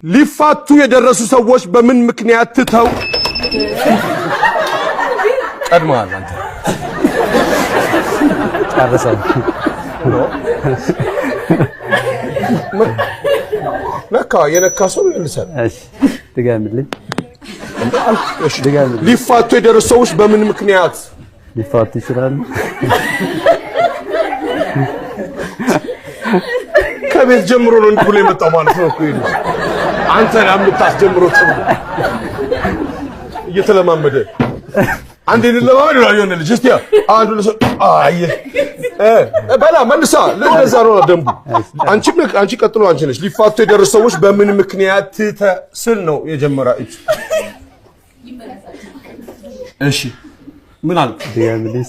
ሊፋቱ የደረሱ ሰዎች በምን ምክንያት ትተው ቀድመዋል? አንተ ጨርሰው ነካ የነካ ሰው ይልሰል። እሺ ድጋምልኝ። ሊፋቱ የደረሱ ሰዎች በምን ምክንያት ሊፋቱ ይችላሉ? ከቤት ጀምሮ ነው እንዲህ ብሎ የመጣው ማለት ነው እኮ ይሄ አንተ ለምታስጀምረው ጥሩ እየተለማመደ አንዴ ለማመድ ነው የሆነ ልጅ እስቲ አንዱ ለሰው አየ በላ መልሳ ለዛ ነው ደንቡ። አንቺ ቀጥሎ አንቺ ነሽ። ሊፋቱ የደረሱ ሰዎች በምን ምክንያት ስል ነው የጀመራችሁ? እሺ ምን አለ? ዲያብሊስ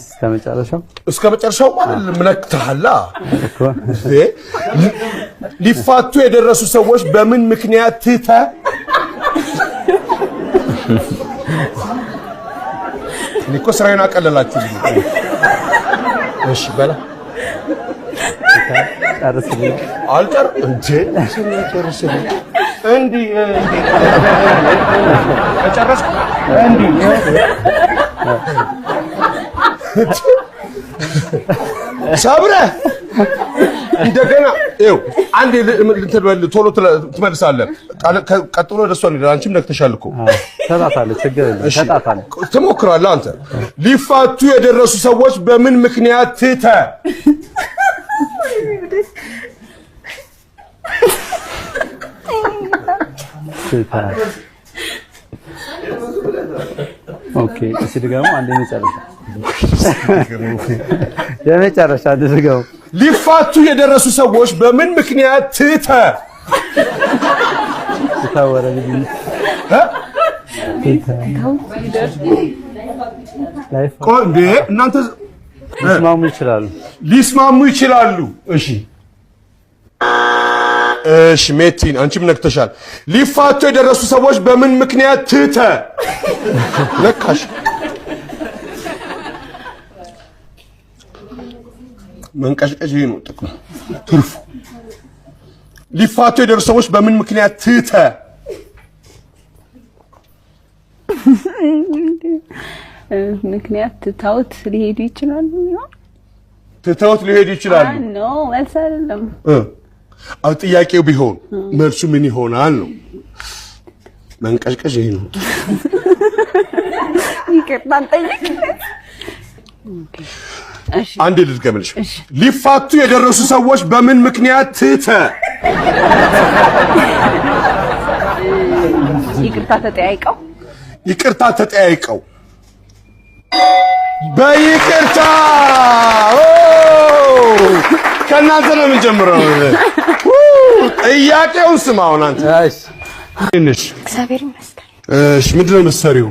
እስከ መጨረሻው ማለት ምንክታላ ሊፋቱ የደረሱ ሰዎች በምን ምክንያት እኮ ስራዬን አቀለላችሁልኝ። እሺ በላ ጨርስልኝ። አልጨር እንዴ ጨርስልኝ። እንዴ ጨረስኩ እንዴ ሰብረ እንደገና ይኸው አንዴ ቶሎ ትመልሳለህ። ቀጥሎ ደሷ ነው። አንቺም ነክተሻል እኮ ተጣጣለ። ችግር የለም ተጣጣለ። ትሞክራለህ አንተ። ሊፋቱ የደረሱ ሰዎች በምን ምክንያት ኦኬ እሺ ድጋሙ አንዴ መጨረሻ የመጨረሻ ድጋሙ ሊፋቱ የደረሱ ሰዎች በምን ምክንያት ተታወረ ልጅ ቆንጆ እናንተ ሊስማሙ ይችላሉ። እሺ ሜቲን አንቺም ነክተሻል። ሊፋቱ የደረሱ ሰዎች በምን ምክንያት ነካሽ? መንቀሽቀሽ ነው ጥቅሙ ትርፉ። ሊፋቱ የደረሱ ሰዎች በምን ምክንያት ምክንያት ትተውት ሊሄዱ ይችላሉ። ትተውት ሊሄዱ ይችላሉ። ኖ መልስ አይደለም። አው ጥያቄው ቢሆን መልሱ ምን ይሆናል ነው። መንቀሽቀሽ ነው። ይቅርታን ጠይቅ። አንዴ ልድገምልሽ። ሊፋቱ የደረሱ ሰዎች በምን ምክንያት ይቅርታ ተጠያይቀው በይቅርታ ከእናንተ ነው የምንጀምረው። ጥያቄውን ስማውን አንተ። እሺ እግዚአብሔር ይመስገን። እሺ ምንድን ነው የምትሰሪው?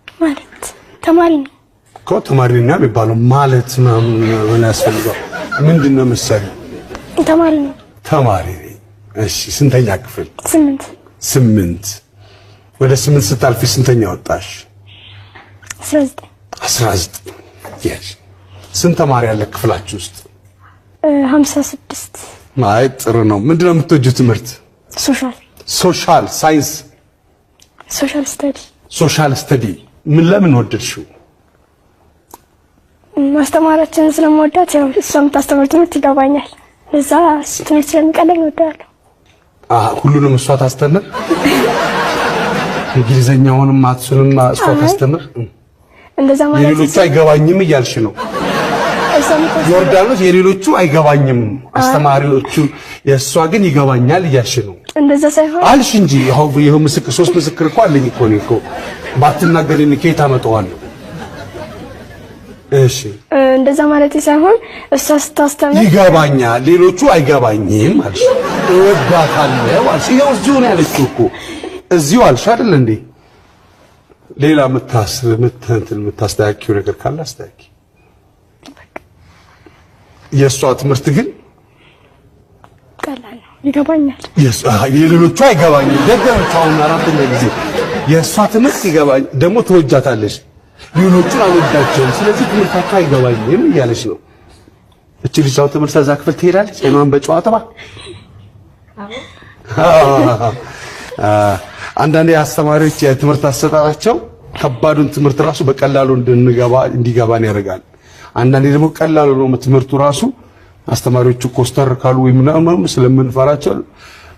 ማለት ተማሪ ነው እኮ ተማሪ ነኝ የሚባለው ማለት ምን ያስፈልጋል? ምንድን ነው የምትሰሪው? ተማሪ ነው። ተማሪ ነኝ። እሺ ስንተኛ ክፍል? 8 ወደ 8 ስታልፊ ስንተኛ ወጣሽ? 19 yes ስንት ተማሪ ያለ ክፍላችሁ ውስጥ? 56 አይ ጥሩ ነው። ምንድነው የምትወጂው ትምህርት? ሶሻል ሳይንስ ሶሻል ስተዲ ምን ለምን ወደድሽው? ማስተማራችንን ስለምወዳት ያው እሷ የምታስተምረው ትምህርት ይገባኛል። ለዛ ትምህርት ስለሚቀለኝ እወዳለሁ። ሁሉንም እሷ ታስተምር? እንግሊዘኛውንም ማትሱንም እሷ ታስተምር? እንደዛ ማለት የሌሎቹ አይገባኝም እያልሽ ነው? ዮርዳኖስ የሌሎቹ አይገባኝም አስተማሪዎቹ የእሷ ግን ይገባኛል እያልሽ ነው? እንደዛ ሳይሆን አልሽ እንጂ ይኸው ምስክር 3 ምስክር እኮ አለኝ እኮ ነው እኮ ባትናገሪኝ ከየት አመጣዋለሁ? እሺ እንደዛ ማለት ሳይሆን እሷ ስታስተምር ይገባኛል ሌሎቹ አይገባኝም አልሽ። እወዳታለሁ አልሽ። ይኸው እዚሁ ነው ያለችው እኮ እዚሁ አልሽ አይደል እንዴ? ሌላ የምታስተካክዪው ነገር ካለ አስተካኪ። የእሷ ትምህርት ግን ቀላል ነው ይገባኛል። የሌሎቹ አይገባኝም። ደገመች አሁን 4ኛ ጊዜ። የእሷ ትምህርት ይገባኝ ደግሞ ትወጃታለሽ። ሌሎቹን አልወዳቸውም ስለዚህ ትምህርታቸው አይገባኝም እያለች ነው። እቺ ልጅ አሁን ትምህርት እዛ ክፍል ትሄዳለች። ጤናዋን በጨዋታ አንዳንዴ አስተማሪዎች የትምህርት አሰጣጣቸው ከባዱን ትምህርት ራሱ በቀላሉ እንዲገባን ያደርጋል። አንዳንዴ ደግሞ ቀላሉ ነው ትምህርቱ ራሱ አስተማሪዎቹ ኮስተር ካሉ ወይ ምናምን ስለምንፈራቸው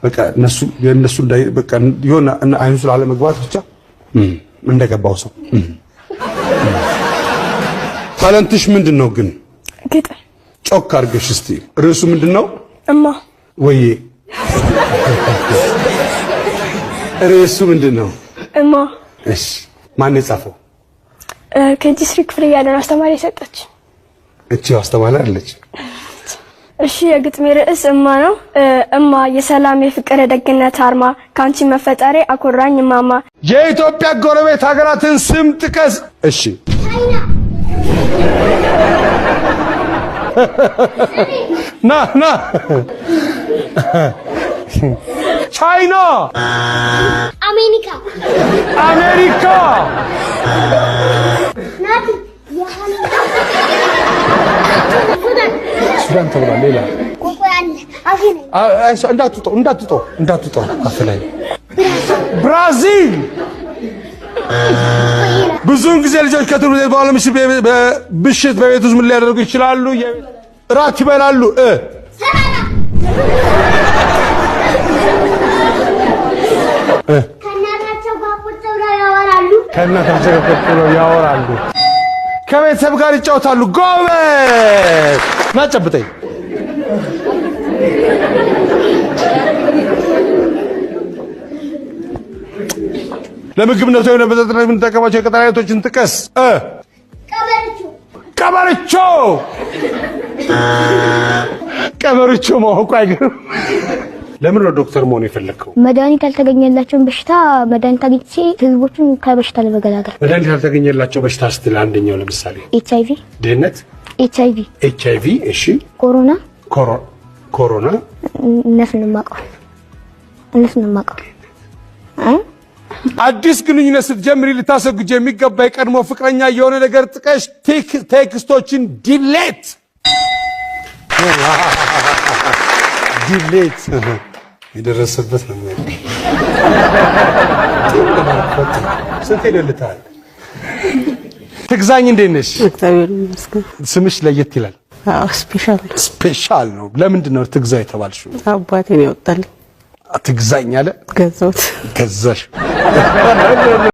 በቃ የነሱ በቃ ይሆን አይኑ ስላለ መግባት ብቻ እንደገባው ሰው። ታለንትሽ ምንድነው ግን? ግጥም። ጮክ አድርገሽ እስቲ ርዕሱ ምንድነው? እማ ወይ ርዕሱ ምንድነው? እማ። እሺ ማን የጻፈው? ከዲስትሪክት ክፍል ያለን አስተማሪ ሰጠች። እቺ አስተማሪ አለች። እሺ የግጥሜ ርዕስ እማ ነው። እማ የሰላም የፍቅር የደግነት አርማ ካንቺ መፈጠሬ አኮራኝ ማማ። የኢትዮጵያ ጎረቤት ሀገራትን ስም ጥቀስ። እሺ ና ቻይና፣ አሜሪካ ሱዳን ተብሏል። ሌላ እንዳትውጠው አፍ ላይ ብራዚል። ብዙውን ጊዜ ልጆች ከትምህርት ቤት በኋላ ምሽት በቤት ውስጥ ምን ሊያደርጉ ይችላሉ? እራት ይበላሉ። ከእናታቸው ጋር ቁጭ ብለው ያወራሉ። ከቤተሰብ ጋር ይጫወታሉ። ጎበዝ ናጨብጠኝ። ለምግብነት ወይም ለመጠጥነት የምንጠቀማቸው የቅጠል አይነቶችን ጥቀስ። ቀበርቾ ማወቁ አይገርም። ለምን ነው ዶክተር መሆን የፈለከው? መድኃኒት ያልተገኘላቸውን በሽታ መድኃኒት አግኝቼ ህዝቦችን ከበሽታ ለመገላገል። መድኃኒት ያልተገኘላቸው በሽታ ስትል አንደኛው ለምሳሌ ኤችአይቪ፣ ድህነት፣ ኤችአይቪ። እሺ ኮሮና እነሱን ማቀው። አዲስ ግንኙነት ስትጀምሪ ልታሰጉጅ የሚገባ የቀድሞ ፍቅረኛ የሆነ ነገር ጥቀሽ። ቴክስቶችን ዲሌት የደረሰበት ነው። ስንት ሄደልታል? ትግዛኝ እንዴት ነሽ? እግዚአብሔር ይመስገን። ስምሽ ለየት ይላል። አዎ ስፔሻል ነው። ለምንድን ነው ትግዛ የተባልሽው? አባቴ ነው ያወጣልኝ። ትግዛኝ አለ። ገዛሁት። ገዛሽ